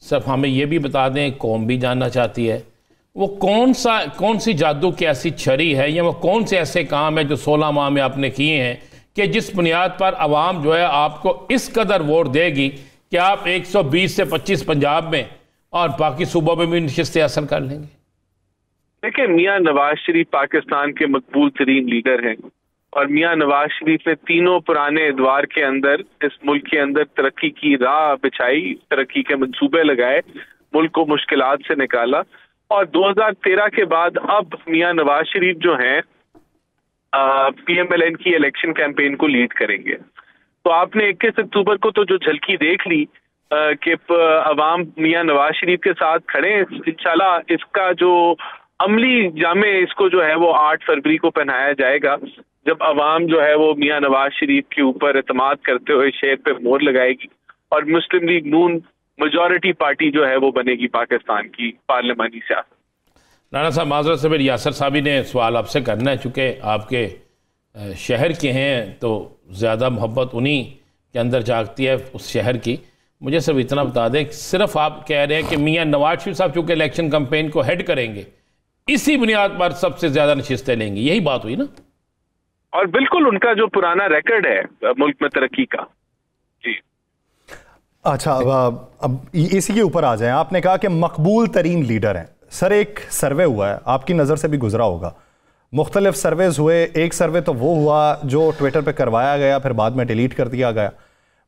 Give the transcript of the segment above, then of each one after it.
सिर्फ हमें ये भी बता दें, कौम भी जानना चाहती है, वो कौन सी जादू की ऐसी छड़ी है या वो कौन से ऐसे काम है जो 16 माह में आपने किए हैं कि जिस बुनियाद पर आवाम जो है आपको इस कदर वोट देगी कि आप 120 से 25 पंजाब में और बाकी सूबों में भी नशिस्तें हासिल कर लेंगे? देखिए, मियाँ नवाज शरीफ पाकिस्तान के मकबूल तरीन लीडर हैं और मियाँ नवाज शरीफ ने तीनों पुराने एदवार के अंदर इस मुल्क के अंदर तरक्की की राह बिछाई, तरक्की के मंसूबे लगाए, मुल्क को मुश्किलात से निकाला और 2013 के बाद अब मियाँ नवाज शरीफ जो हैं PMLN की इलेक्शन कैंपेन को लीड करेंगे। तो आपने 21 अक्टूबर को तो जो झलकी देख ली कि अवाम मियाँ नवाज शरीफ के साथ खड़े हैं। इंशाल्लाह इसका जो अमली जामे इसको जो है वो 8 फरवरी को पहनाया जाएगा, जब अवाम जो है वो मियाँ नवाज शरीफ के ऊपर एतमाद करते हुए शेर पे मोहर लगाएगी और मुस्लिम लीग नून मेजॉरिटी पार्टी जो है वो बनेगी पाकिस्तान की पार्लिमानी सियासत। राना साहब, माजरत से फिर यासर साहब ने सवाल आपसे करना है, चूँकि आपके शहर के हैं तो ज़्यादा मोहब्बत उन्हीं के अंदर जागती है उस शहर की। मुझे सिर्फ इतना बता दें, सिर्फ आप कह रहे हैं कि मियाँ नवाज शरीफ साहब चूँकि इलेक्शन कैंपेन को हेड करेंगे, इसी बुनियाद पर सबसे ज़्यादा नशिस्तें लेंगी, यही बात हुई ना? और बिल्कुल उनका जो पुराना रिकॉर्ड है मुल्क में तरक्की का। जी अच्छा, अब इसी के ऊपर आ जाएं। आपने कहा कि मकबूल तरीन लीडर हैं। सर, एक सर्वे हुआ है, आपकी नज़र से भी गुजरा होगा, मुख्तलिफ सर्वेज हुए। एक सर्वे तो वो हुआ जो ट्विटर पे करवाया गया, फिर बाद में डिलीट कर दिया गया।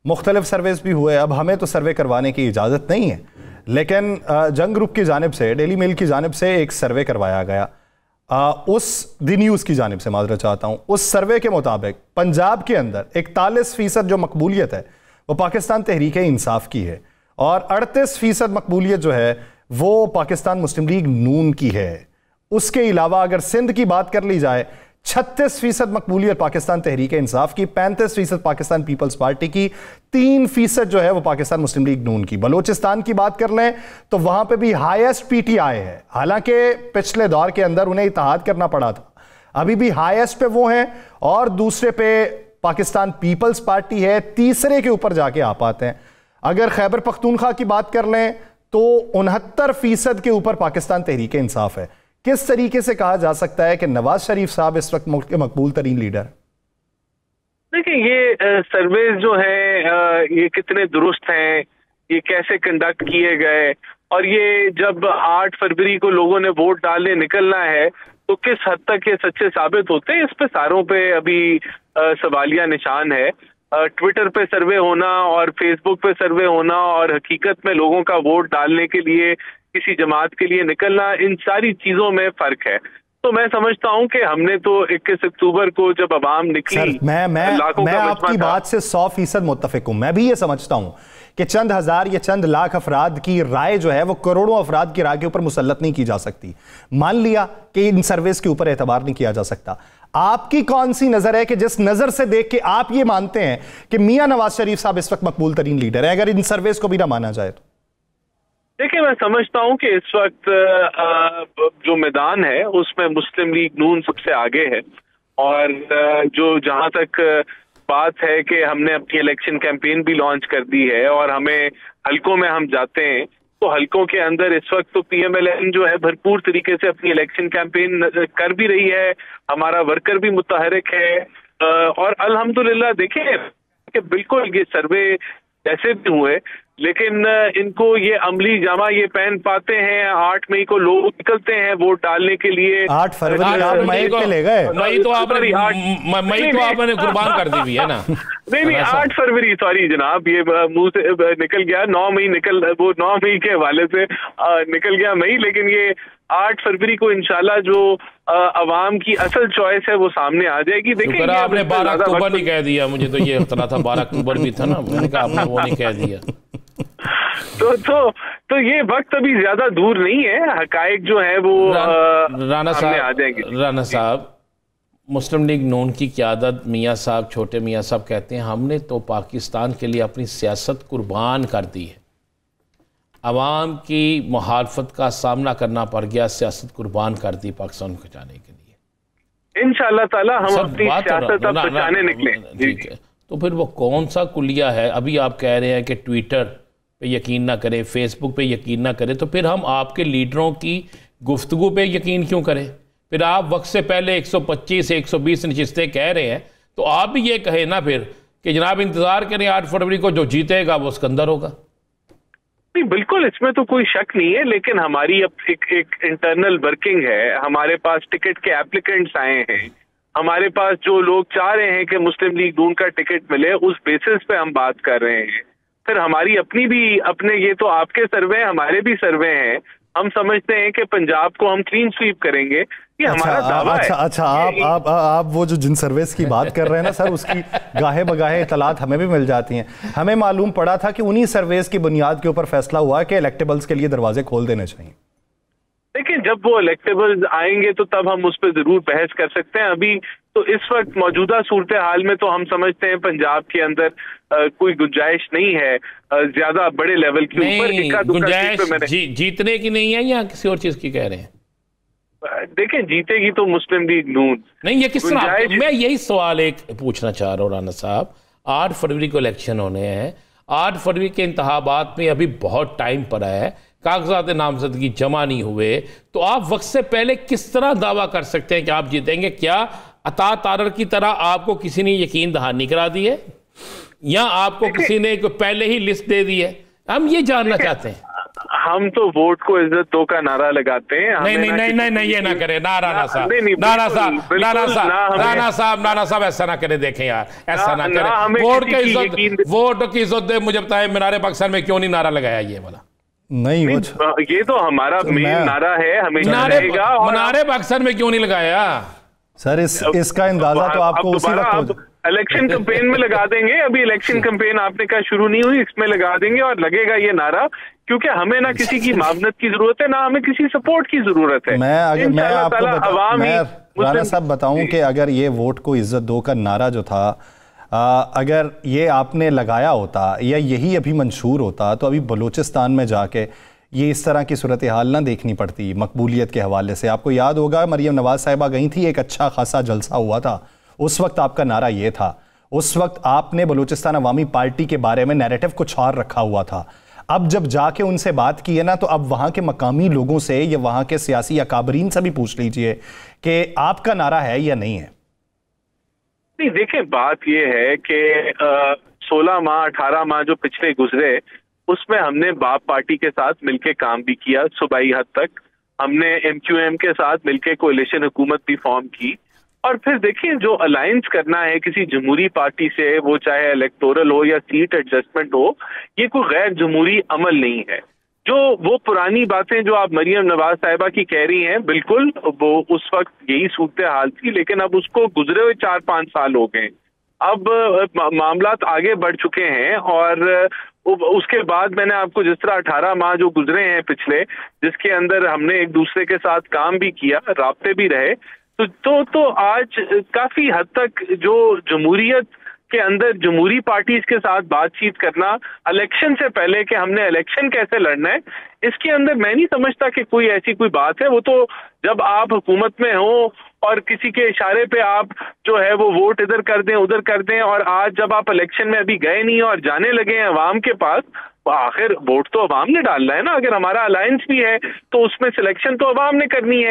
मुख्तलिफ सर्वेज भी हुए। अब हमें तो सर्वे करवाने की इजाज़त नहीं है, लेकिन जंग ग्रुप की जानिब से, डेली मेल की जानिब से एक सर्वे करवाया गया, उस दी न्यूज़ की जानिब से माजरत चाहता हूँ। उस सर्वे के मुताबिक पंजाब के अंदर 41% जो मकबूलियत है वो पाकिस्तान तहरीक इंसाफ की है और 38% मकबूलियत जो है वो पाकिस्तान मुस्लिम लीग नून की है। उसके अलावा अगर सिंध की बात कर ली जाए, 36% मकबूलियत पाकिस्तान तहरीक इंसाफ की, 35% पाकिस्तान पीपल्स पार्टी की, 3% जो है वो पाकिस्तान मुस्लिम लीग नून की। बलोचिस्तान की बात कर लें तो वहां पे भी हाईएस्ट PTI है, हालांकि पिछले दौर के अंदर उन्हें इत्तेहाद करना पड़ा था, अभी भी हाईएस्ट पे वो हैं और दूसरे पे पाकिस्तान पीपल्स पार्टी है, तीसरे के ऊपर जाके आ पाते हैं। अगर खैबर पख्तूनख्वा की बात कर लें तो 69% के ऊपर पाकिस्तान तहरीक इंसाफ है। किस तरीके से कहा जा सकता है कि नवाज शरीफ साहब इस वक्त मुल्क के मकबूल तरीन लीडर? देखिए, ये सर्वेज जो हैं ये कितने दुरुस्त हैं, ये कैसे कंडक्ट किए गए और ये जब 8 फरवरी को लोगों ने वोट डालने निकलना है तो किस हद तक ये सच्चे साबित होते हैं, इस पे सारों पे अभी सवालिया निशान है। ट्विटर पे सर्वे होना और फेसबुक पे सर्वे होना और हकीकत में लोगों का वोट डालने के लिए किसी जमात के लिए निकलना, इन सारी चीजों में फर्क है। तो मैं समझता हूं कि हमने तो 21 अक्टूबर को जब अवाम निकली, मैं आपकी बात से 100% मुत्तफिक हूं। मैं भी ये समझता हूं कि चंद हजार या चंद लाख अफराद की राय जो है वो करोड़ों अफराद की राय के ऊपर मुसल्लत नहीं की जा सकती। मान लिया कि इन सर्वेस के ऊपर एतबार नहीं किया जा सकता, आपकी कौन सी नजर है कि जिस नजर से देख के आप ये मानते हैं कि मियां नवाज शरीफ साहब इस वक्त मकबूल तरीन लीडर है, अगर इन सर्वेस को भी ना माना जाए तो? देखिए, मैं समझता हूं कि इस वक्त जो मैदान है उसमें मुस्लिम लीग नून सबसे आगे है और जो जहां तक बात है कि हमने अपनी इलेक्शन कैंपेन भी लॉन्च कर दी है और हमें हलकों में हम जाते हैं तो हलकों के अंदर इस वक्त तो PMLN जो है भरपूर तरीके से अपनी इलेक्शन कैंपेन कर भी रही है, हमारा वर्कर भी मुतहरिक है और अल्हम्दुलिल्लाह देखें कि बिल्कुल ये सर्वे जैसे भी हुए लेकिन इनको ये अमली जामा ये पहन पाते हैं। 8 मई को लोग निकलते हैं वोट डालने के लिए। 8 फरवरी आप मई पे ले गए, मई तो आपने कुर्बान कर दी हुई है ना? नहीं 8 फरवरी, सॉरी जनाब, ये मुंह से निकल गया। 9 मई वो 9 मई के हवाले से निकल गया मई, लेकिन ये 8 फरवरी को इंशाल्लाह जो अवाम की असल चॉइस है वो सामने आ जाएगी। देखिए, आपने 12 अक्टूबर नहीं कह दिया, मुझे तो ये खतरा था 12 अक्टूबर भी था ना, मैंने कहा आपने वो नहीं कह दिया। तो ये वक्त अभी ज्यादा दूर नहीं है, हकायक जो है वो राना साहब आ जाएंगे। राना साहब, मुस्लिम लीग नून की क़यादत मियाँ साहब, छोटे मियाँ साहब कहते हैं हमने तो पाकिस्तान के लिए अपनी सियासत कुर्बान कर दी है, अवाम की मुखालफत का सामना करना पड़ गया, सियासत कुर्बान कर दी पाकिस्तान को बचाने के लिए। इंशाअल्लाह ताला हम अपनी सियासत अब बचाने निकले। ठीक है, तो फिर वो कौन सा कुलिया है? अभी आप कह रहे हैं कि ट्विटर पे यकीन ना करें, फेसबुक पे यकीन ना करें, तो फिर हम आपके लीडरों की गुफ्तगू पे यकीन क्यों करें? फिर आप वक्त से पहले 125 से 120 नशिस्तें कह रहे हैं, तो आप भी ये कहें ना फिर कि जनाब इंतज़ार करें 8 फरवरी को, जो जीतेगा वो सिकंदर होगा। नहीं, बिल्कुल इसमें तो कोई शक नहीं है, लेकिन हमारी अब एक इंटरनल वर्किंग है। हमारे पास टिकट के एप्लीकेंट्स आए हैं, हमारे पास जो लोग चाह रहे हैं कि मुस्लिम लीग नून का टिकट मिले, उस बेसिस पे हम बात कर रहे हैं। फिर हमारी अपनी भी अपने, ये तो आपके सर्वे, हमारे भी सर्वे हैं। हम समझते हैं कि पंजाब को हम क्लीन स्वीप करेंगे, ये हमारा दावा है। अच्छा, आप वो जो जिन सर्विस की बात कर रहे हैं ना सर, उसकी गाहे बगाहे इतलात हमें भी मिल जाती हैं। हमें मालूम पड़ा था कि उन्हीं सर्वेस की बुनियाद के ऊपर फैसला हुआ कि इलेक्टेबल्स के लिए दरवाजे खोल देने चाहिए। लेकिन जब वो इलेक्टेबल्स आएंगे तो तब हम उस पर जरूर बहस कर सकते हैं। अभी तो इस वक्त मौजूदा सूरत हाल में तो हम समझते हैं पंजाब के अंदर कोई गुंजाइश नहीं है ज्यादा बड़े लेवल के ऊपर। गुंजाइश जीतने की नहीं है या किसी और चीज की कह रहे हैं? देखें, जीतेगी तो मुस्लिम लीग नून। नहीं, ये किस तरह? मैं यही सवाल एक पूछना चाह रहा हूँ राना साहब। 8 फरवरी को इलेक्शन होने हैं, 8 फरवरी के इंतखाबात में अभी बहुत टाइम पड़ा है, कागजात नामजदगी जमा नहीं हुए, तो आप वक्त से पहले किस तरह दावा कर सकते हैं कि आप जीतेंगे? क्या अता तारर की तरह आपको किसी ने यकीन दहानी करा दी है, या आपको किसी ने पहले ही लिस्ट दे दी है? हम ये जानना चाहते हैं। हम तो वोट को इज्जत दो का नारा लगाते हैं। नहीं, ये ना करें ना राना साहब, राना साहब ऐसा ना करें। देखें यार, ऐसा ना करें। वोट की इज्जत दे। मुझे बताएं, मीनारे पाकिस्तान में क्यों नहीं नारा लगाया ये वाला? नहीं, ये तो हमारा मेन नारा है, हमेशा रहेगा। मीनारे पाकिस्तान में क्यों नहीं लगाया सर? इसका अंदाजा तो आपको उसी वक्त इलेक्शन कैंपेन में लगा देंगे। अभी इलेक्शन कैंपेन आपने कहा शुरू नहीं हुई, इसमें लगा देंगे और लगेगा ये नारा, क्योंकि हमें ना किसी की मावनत की जरूरत है, ना हमें किसी सपोर्ट की जरूरत है। मैं आपको राना साहब बताऊं कि अगर ये वोट को इज्जत दो का नारा जो था, अगर ये आपने लगाया होता या यही अभी मंशूर होता, तो अभी बलूचिस्तान में जाके ये इस तरह की सूरत हाल ना देखनी पड़ती मकबूलियत के हवाले से। आपको याद होगा मरियम नवाज साहिबा गई थी, एक अच्छा खासा जलसा हुआ था, उस वक्त आपका नारा ये था। उस वक्त आपने बलूचिस्तान अवामी पार्टी के बारे में नैरेटिव कुछ और रखा हुआ था। अब जब जाके उनसे बात की है ना, तो अब वहां के मकामी लोगों से या वहां के सियासी अकाबरीन से भी पूछ लीजिए कि आपका नारा है या नहीं है। नहीं, देखिए, बात यह है कि 16 माह 18 माह जो पिछले गुजरे, उसमें हमने बाप पार्टी के साथ मिलकर काम भी किया। सूबाई हद तक हमने MQM के साथ मिलकर कोalition हुकूमत भी फॉर्म की। और फिर देखिए, जो अलायंस करना है किसी जमहूरी पार्टी से, वो चाहे इलेक्टोरल हो या सीट एडजस्टमेंट हो, ये कोई गैर जमहूरी अमल नहीं है। जो वो पुरानी बातें जो आप मरियम नवाज साहिबा की कह रही हैं, बिल्कुल वो उस वक्त यही सूरत हाल थी, लेकिन अब उसको गुजरे हुए 4-5 साल हो गए। अब मामलात आगे बढ़ चुके हैं और उसके बाद मैंने आपको जिस तरह 18 माह जो गुजरे हैं पिछले, जिसके अंदर हमने एक दूसरे के साथ काम भी किया, राब्ते भी रहे, तो आज काफी हद तक जो जमहूरियत के अंदर जमहूरी पार्टीज के साथ बातचीत करना इलेक्शन से पहले कि हमने इलेक्शन कैसे लड़ना है, इसके अंदर मैं नहीं समझता कि कोई ऐसी कोई बात है। वो तो जब आप हुकूमत में हो और किसी के इशारे पे आप जो है वो वोट इधर कर दें उधर कर दें, और आज जब आप इलेक्शन में अभी गए नहीं और जाने लगे हैं अवाम के पास, तो आखिर वोट तो अवाम ने डालना है ना। अगर हमारा अलायंस भी है तो उसमें सिलेक्शन तो अवाम ने करनी है।